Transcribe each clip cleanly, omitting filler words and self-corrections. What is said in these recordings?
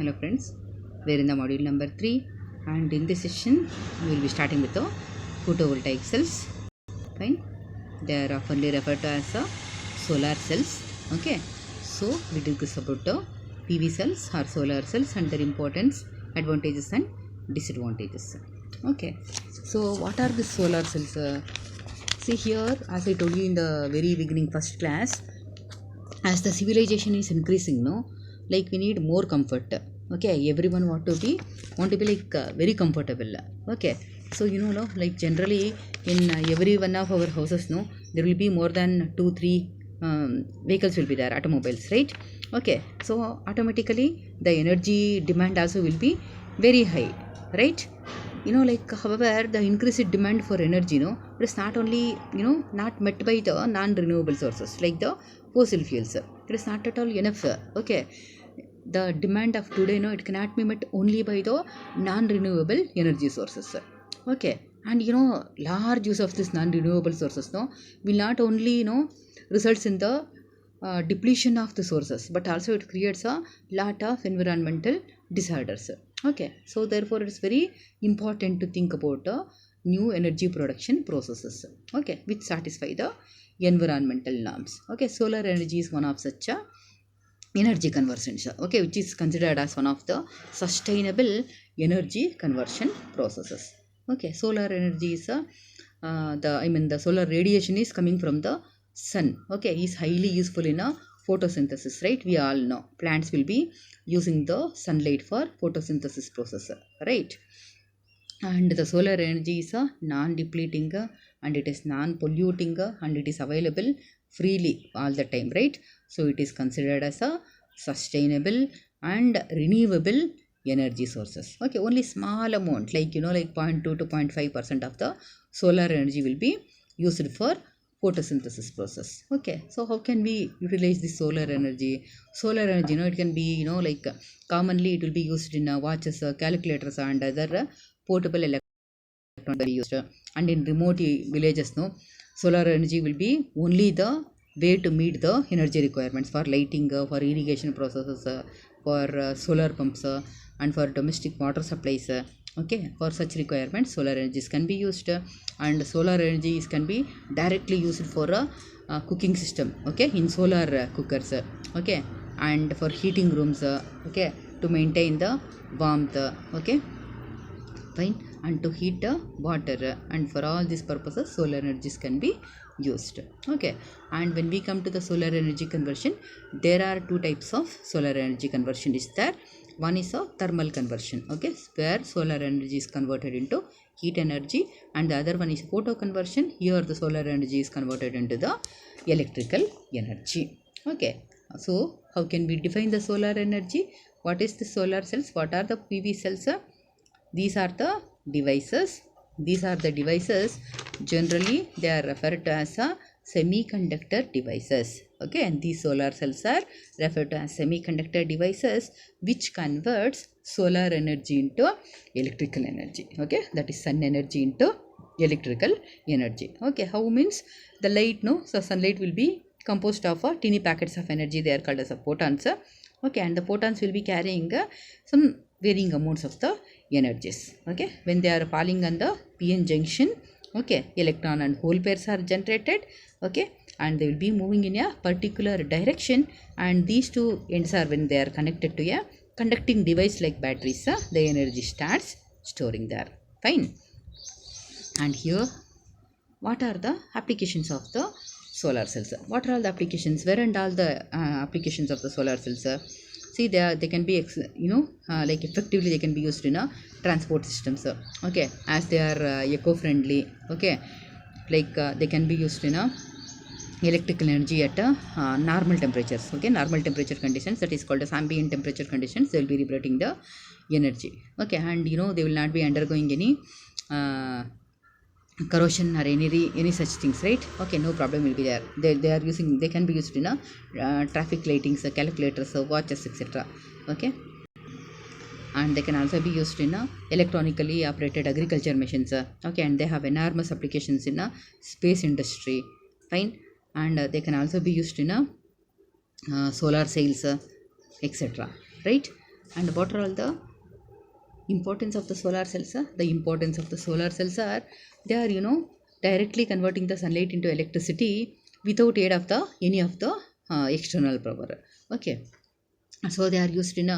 Hello friends, we are in the module number 3 and in this session we will be starting with the photovoltaic cells. Fine, they are often referred to as solar cells. Okay, so we discuss about the PV cells or solar cells and their importance, advantages and disadvantages. Okay, so what are the solar cells? See here, as I told you in the very beginning first class, as the civilization is increasing, no, like we need more comfort. Okay, everyone want to be like very comfortable. Okay, so no, like generally in every one of our houses, no, there will be more than 2 3 vehicles will be there, automobiles, right? Okay, so automatically the energy demand also will be very high, right? Like however the increased demand for energy, it is not only not met by the non-renewable sources like the fossil fuels. It is not at all enough. Okay, the demand of today, it cannot be met only by the non-renewable energy sources. Okay, and large use of this non-renewable sources, will not only results in the depletion of the sources, but also it creates a lot of environmental disorders. Okay, so therefore it's very important to think about new energy production processes, okay, which satisfy the environmental norms. Okay, solar energy is one of such a energy conversions, okay, which is considered as one of the sustainable energy conversion processes. Okay, solar energy is the solar radiation is coming from the sun. Okay, is highly useful in a photosynthesis, right? We all know plants will be using the sunlight for photosynthesis process, right? And the solar energy is a non-depleting, and it is non-polluting, and it is available freely all the time, right? So it is considered as a sustainable and renewable energy sources. Okay, only small amount like like 0.2 to 0.5% of the solar energy will be used for photosynthesis process. Okay, so how can we utilize the solar energy? Solar energy, it can be like commonly it will be used in watches, calculators and other portable electron very used. And in remote villages, no, solar energy will be only the way to meet the energy requirements for lighting, for irrigation processes, for solar pumps, and for domestic water supplies. Okay, for such requirements solar energies can be used. And solar energies can be directly used for a cooking system, okay, in solar cookers, okay, and for heating rooms, okay, to maintain the warmth, okay, fine, and to heat the water, and for all these purposes solar energies can be used. Okay, and when we come to the solar energy conversion, there are two types of solar energy conversion is there. One is a thermal conversion, okay, where solar energy is converted into heat energy, and the other one is photo conversion. Here the solar energy is converted into the electrical energy. Okay, so how can we define the solar energy? What is the solar cells? What are the PV cells? These are the devices. These are the devices. Generally they are referred to as a semiconductor devices. Okay, and these solar cells are referred to as semiconductor devices which converts solar energy into electrical energy. Okay, that is sun energy into electrical energy. Okay, how means the light, no, so sunlight will be composed of tiny packets of energy. They are called as photons. Okay, and the photons will be carrying some varying amounts of the energies. Okay, when they are falling on the p-n junction, okay, electron and hole pairs are generated. Okay, and they will be moving in a particular direction, and these two ends are, when they are connected to a conducting device like batteries, the energy starts storing there. Fine, and here what are the applications of the solar cells? What are all the applications? Where and all the applications of the solar cells? See, they can be like effectively they can be used in a transport systems. Okay, as they are eco-friendly. Okay, like they can be used in a electrical energy at normal temperatures. Okay, normal temperature conditions, that is called as ambient temperature conditions. They will be liberating the energy. Okay, and they will not be undergoing any corrosion or any such things, right? Okay, no problem will be there. They are using, they can be used in a traffic lightings, calculators, watches, etc. Okay, and they can also be used in a electronically operated agriculture machines. Okay, and they have enormous applications in a space industry. Fine, and they can also be used in a solar sails, etc., right? And what are all the importance of the solar cells? The importance of the solar cells are, they are directly converting the sunlight into electricity without aid of the any of the external power. Okay, so they are used in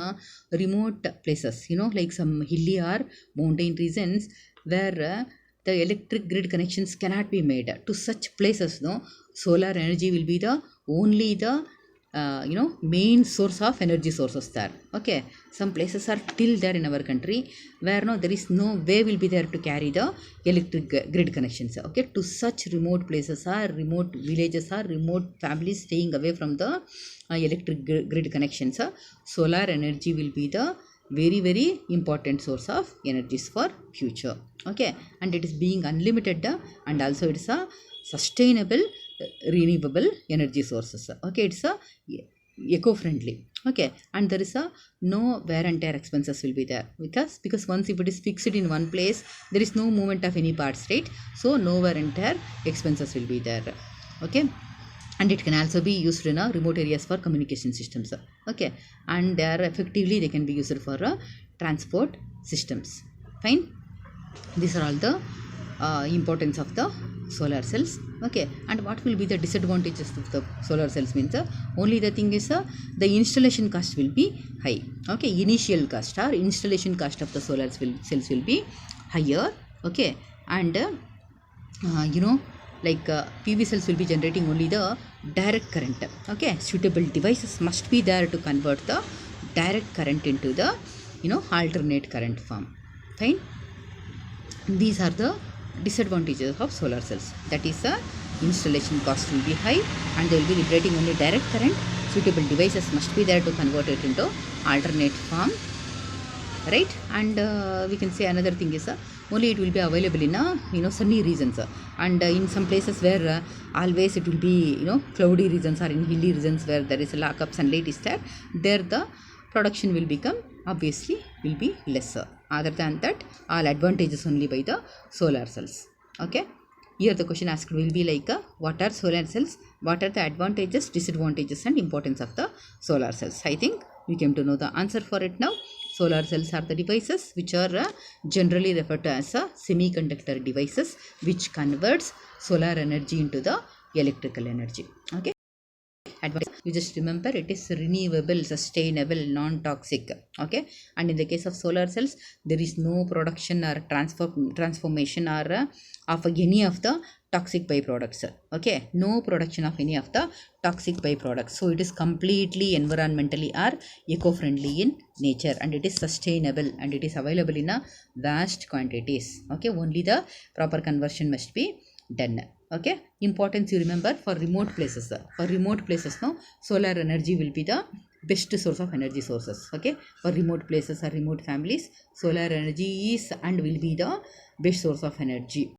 remote places, like some hilly or mountain regions where the electric grid connections cannot be made. To such places, no, solar energy will be the only the main source of energy sources there. Okay, some places are till there in our country where no, there is no way will be there to carry the electric grid connections. Okay, to such remote places or remote villages or remote families staying away from the electric grid connections, solar energy will be the very very important source of energies for future. Okay, and it is being unlimited, and also it is a sustainable renewable energy sources. Okay, it's a eco-friendly. Okay, and there is a no wear and tear expenses will be there, because once if it is fixed in one place, there is no movement of any parts, right? So no wear and tear expenses will be there. Okay, and it can also be used in remote areas for communication systems. Okay, and they are effectively, they can be used for transport systems. Fine, these are all the importance of the solar cells. Okay, and what will be the disadvantages of the solar cells means, only the thing is the installation cost will be high. Okay, initial cost or installation cost of the solar cells will be higher. Okay, and like PV cells will be generating only the direct current. Okay, suitable devices must be there to convert the direct current into the alternate current form. Fine, these are the disadvantages of solar cells. That is, installation cost will be high and they will be liberating only direct current. Suitable devices must be there to convert it into alternate form, right? And we can say another thing is, only it will be available in sunny regions, and in some places where always it will be cloudy regions, or in hilly regions where there is a lack of sunlight is there the production will become obviously will be lesser. Other than that, all advantages only by the solar cells. Okay, here the question asked will be like, what are solar cells, what are the advantages, disadvantages and importance of the solar cells? I think we came to know the answer for it now. Solar cells are the devices which are generally referred to as semiconductor devices, which converts solar energy into the electrical energy. Okay, advantage, you just remember it is renewable, sustainable, non-toxic. Okay, and in the case of solar cells, there is no production or transformation or of any of the toxic byproducts. Okay, no production of any of the toxic byproducts, so it is completely environmentally or eco-friendly in nature, and it is sustainable, and it is available in a vast quantities. Okay, only the proper conversion must be done. Okay, importance you remember for remote places. For remote places, no, solar energy will be the best source of energy sources. Okay, for remote places or remote families, solar energy is and will be the best source of energy.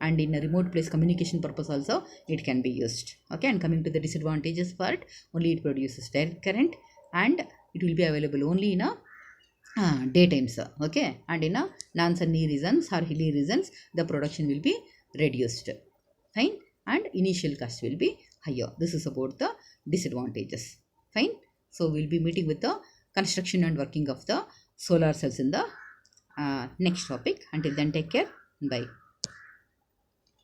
And in a remote place communication purpose also it can be used. Okay, and coming to the disadvantages part, only it produces direct current and it will be available only in a daytimes. Okay, and in a non-sunny regions or hilly regions the production will be reduced. Fine, and initial cost will be higher. This is about the disadvantages. Fine, so we'll be meeting with the construction and working of the solar cells in the next topic. Until then, take care. Bye.